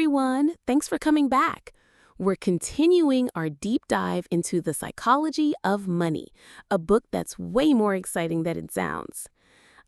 everyone. Thanks for coming back. We're continuing our deep dive into The Psychology of Money, a book that's way more exciting than it sounds.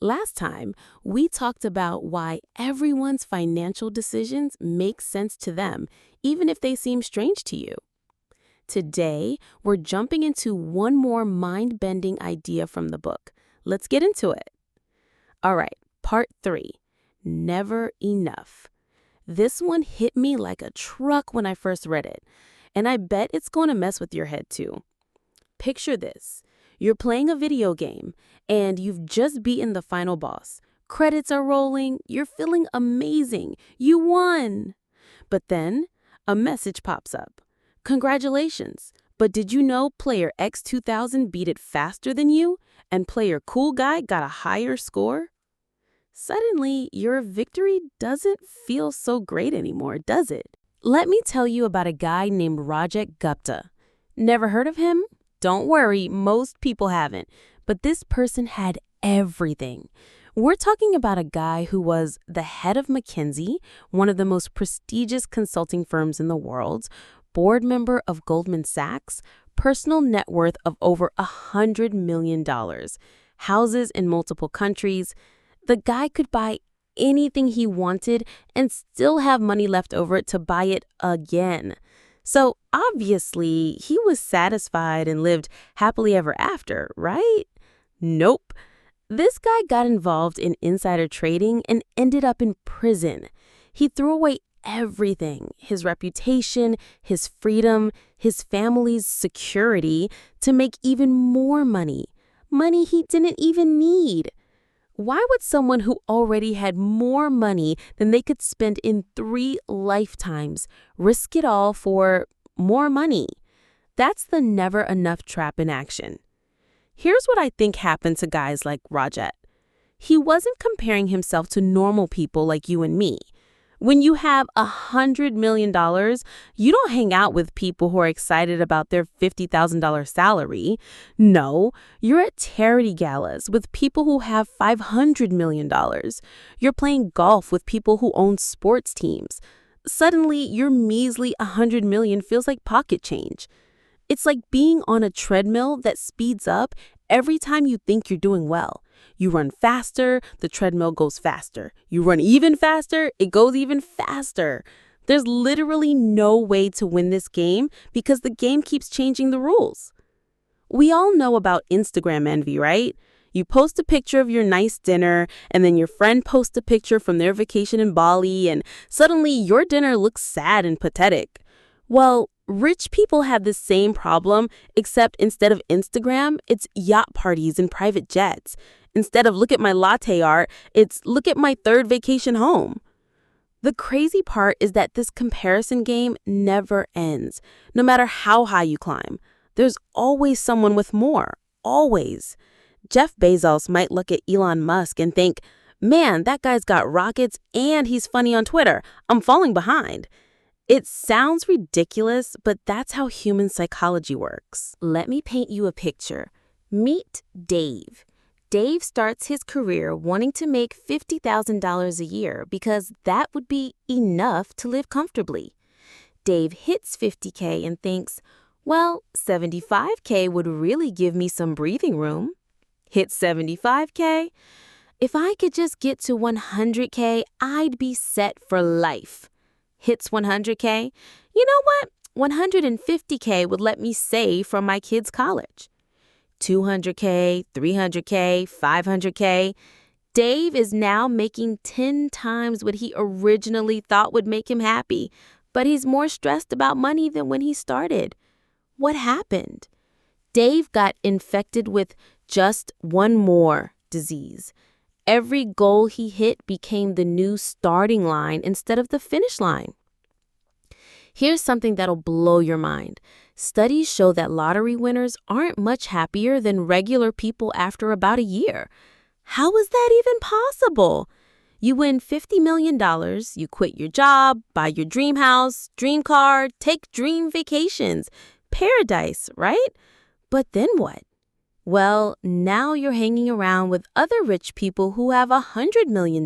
Last time, we talked about why everyone's financial decisions make sense to them, even if they seem strange to you. Today, we're jumping into one more mind-bending idea from the book. Let's get into it. All right, part 3, never enough. This one hit me like a truck when I first read it, and I bet it's going to mess with your head too. Picture this. You're playing a video game, and you've just beaten the final boss. Credits are rolling, you're feeling amazing, you won! But then, a message pops up. Congratulations, but did you know player X2000 beat it faster than you, and player Cool Guy got a higher score? Suddenly, your victory doesn't feel so great anymore, does it? Let me tell you about a guy named Rajat Gupta. Never heard of him? Don't worry, most people haven't. But this person had everything. We're talking about a guy who was the head of McKinsey, one of the most prestigious consulting firms in the world, board member of Goldman Sachs, personal net worth of over $100 million, houses in multiple countries. The guy could buy anything he wanted and still have money left over to buy it again. So obviously, he was satisfied and lived happily ever after, right? Nope. This guy got involved in insider trading and ended up in prison. He threw away everything, his reputation, his freedom, his family's security, to make even more money. Money he didn't even need. Why would someone who already had more money than they could spend in 3 lifetimes risk it all for more money? That's the never enough trap in action. Here's what I think happened to guys like Rajat. He wasn't comparing himself to normal people like you and me. When you have $100 million, you don't hang out with people who are excited about their $50,000 salary. No, you're at charity galas with people who have $500 million. You're playing golf with people who own sports teams. Suddenly, your measly $100 million feels like pocket change. It's like being on a treadmill that speeds up every time you think you're doing well. You run faster, the treadmill goes faster. You run even faster, it goes even faster. There's literally no way to win this game because the game keeps changing the rules. We all know about Instagram envy, right? You post a picture of your nice dinner, and then your friend posts a picture from their vacation in Bali, and suddenly your dinner looks sad and pathetic. Well, rich people have the same problem, except instead of Instagram, it's yacht parties and private jets. Instead of look at my latte art, it's look at my 3rd vacation home. The crazy part is that this comparison game never ends. No matter how high you climb, there's always someone with more. Always. Jeff Bezos might look at Elon Musk and think, man, that guy's got rockets and he's funny on Twitter. I'm falling behind. It sounds ridiculous, but that's how human psychology works. Let me paint you a picture. Meet Dave. Dave starts his career wanting to make $50,000 a year because that would be enough to live comfortably. Dave hits $50K and thinks, well, $75K would really give me some breathing room. Hits $75K. If I could just get to $100K, I'd be set for life. Hits $100K. You know what? $150K would let me save for my kids' college. $200K, $300K, $500K. Dave is now making 10 times what he originally thought would make him happy, but he's more stressed about money than when he started. What happened? Dave got infected with just one more disease. Every goal he hit became the new starting line instead of the finish line. Here's something that'll blow your mind. Studies show that lottery winners aren't much happier than regular people after about a year. How is that even possible? You win $50 million, you quit your job, buy your dream house, dream car, take dream vacations. Paradise, right? But then what? Well, now you're hanging around with other rich people who have $100 million.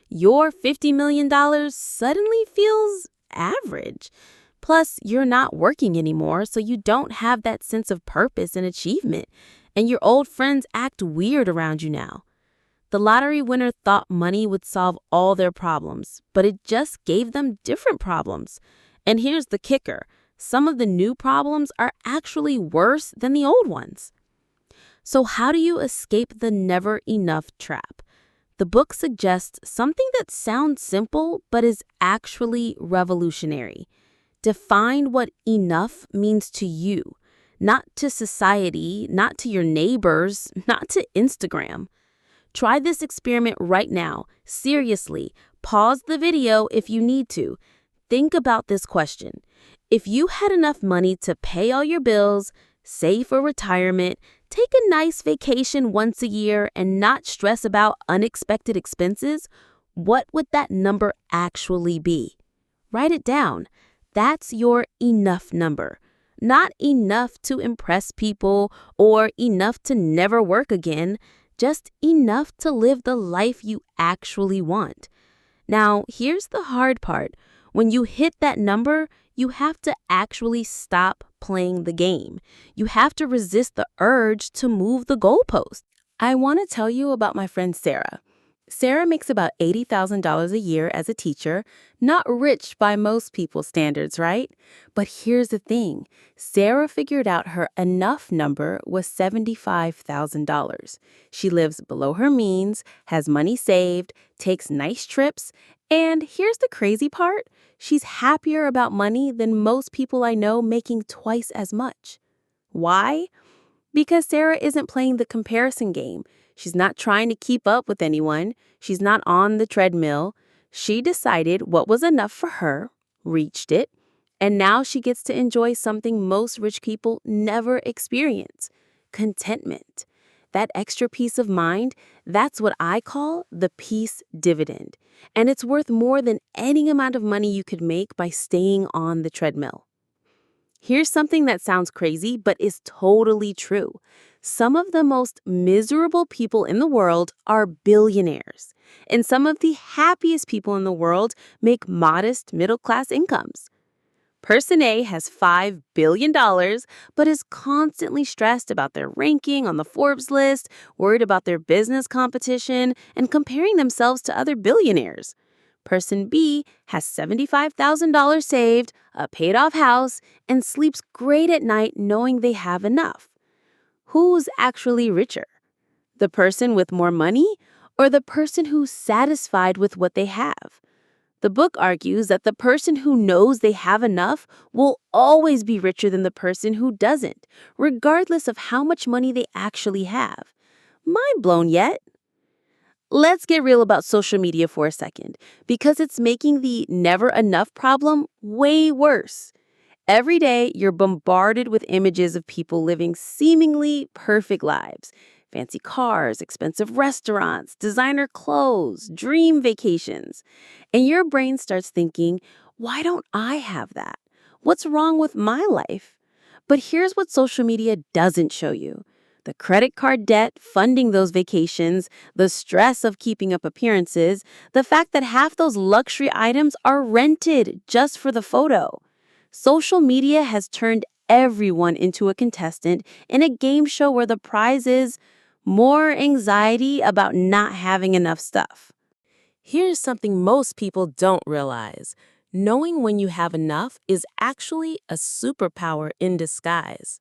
Your $50 million suddenly feels average. Plus, you're not working anymore, so you don't have that sense of purpose and achievement. And your old friends act weird around you now. The lottery winner thought money would solve all their problems, but it just gave them different problems. And here's the kicker: some of the new problems are actually worse than the old ones. So, how do you escape the never enough trap? The book suggests something that sounds simple but is actually revolutionary. Define what enough means to you, not to society, not to your neighbors, not to Instagram. Try this experiment right now. Seriously, pause the video if you need to. Think about this question. If you had enough money to pay all your bills, save for retirement, take a nice vacation once a year, and not stress about unexpected expenses, what would that number actually be? Write it down. That's your enough number. Not enough to impress people or enough to never work again, just enough to live the life you actually want. Now, here's the hard part. When you hit that number, you have to actually stop playing the game. You have to resist the urge to move the goalpost. I want to tell you about my friend Sarah. Sarah makes about $80,000 a year as a teacher, not rich by most people's standards, right? But here's the thing. Sarah figured out her enough number was $75,000. She lives below her means, has money saved, takes nice trips, and here's the crazy part. She's happier about money than most people I know making twice as much. Why? Because Sarah isn't playing the comparison game. She's not trying to keep up with anyone. She's not on the treadmill. She decided what was enough for her, reached it, and now she gets to enjoy something most rich people never experience: contentment. That extra peace of mind, that's what I call the peace dividend. And it's worth more than any amount of money you could make by staying on the treadmill. Here's something that sounds crazy, but is totally true. Some of the most miserable people in the world are billionaires, and some of the happiest people in the world make modest middle-class incomes. Person A has $5 billion, but is constantly stressed about their ranking on the Forbes list, worried about their business competition, and comparing themselves to other billionaires. Person B has $75,000 saved, a paid-off house, and sleeps great at night knowing they have enough. Who's actually richer? The person with more money or the person who's satisfied with what they have? The book argues that the person who knows they have enough will always be richer than the person who doesn't, regardless of how much money they actually have. Mind blown yet? Let's get real about social media for a second, because it's making the never enough problem way worse. Every day, you're bombarded with images of people living seemingly perfect lives. Fancy cars, expensive restaurants, designer clothes, dream vacations. And your brain starts thinking, why don't I have that? What's wrong with my life? But here's what social media doesn't show you: the credit card debt funding those vacations, the stress of keeping up appearances, the fact that half those luxury items are rented just for the photo. Social media has turned everyone into a contestant in a game show where the prize is more anxiety about not having enough stuff. Here's something most people don't realize. Knowing when you have enough is actually a superpower in disguise.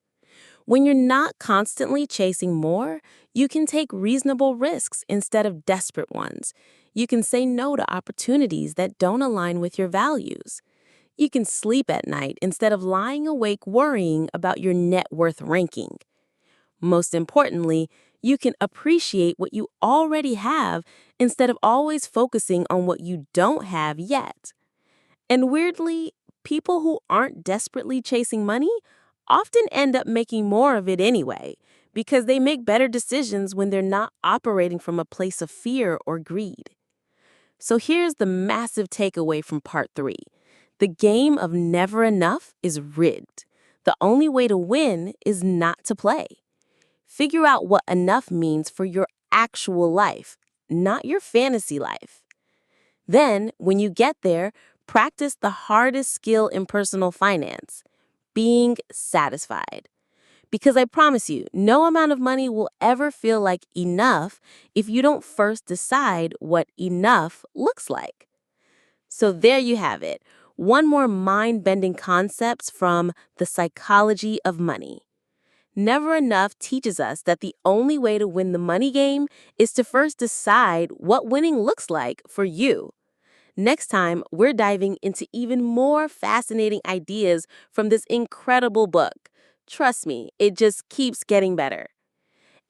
When you're not constantly chasing more, you can take reasonable risks instead of desperate ones. You can say no to opportunities that don't align with your values. You can sleep at night instead of lying awake worrying about your net worth ranking. Most importantly, you can appreciate what you already have instead of always focusing on what you don't have yet. And weirdly, people who aren't desperately chasing money often end up making more of it anyway, because they make better decisions when they're not operating from a place of fear or greed. So here's the massive takeaway from part 3. The game of never enough is rigged. The only way to win is not to play. Figure out what enough means for your actual life, not your fantasy life. Then, when you get there, practice the hardest skill in personal finance, being satisfied. Because I promise you, no amount of money will ever feel like enough if you don't first decide what enough looks like. So there you have it. One more mind-bending concepts from The Psychology of Money. Never Enough teaches us that the only way to win the money game is to first decide what winning looks like for you. Next time, we're diving into even more fascinating ideas from this incredible book. Trust me, it just keeps getting better.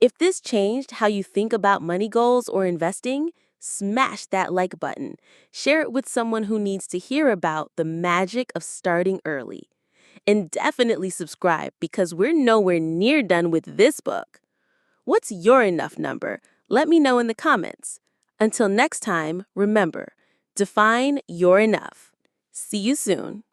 If this changed how you think about money goals or investing, smash that like button. Share it with someone who needs to hear about the magic of starting early. And definitely subscribe because we're nowhere near done with this book. What's your enough number? Let me know in the comments. Until next time, remember, define your enough. See you soon.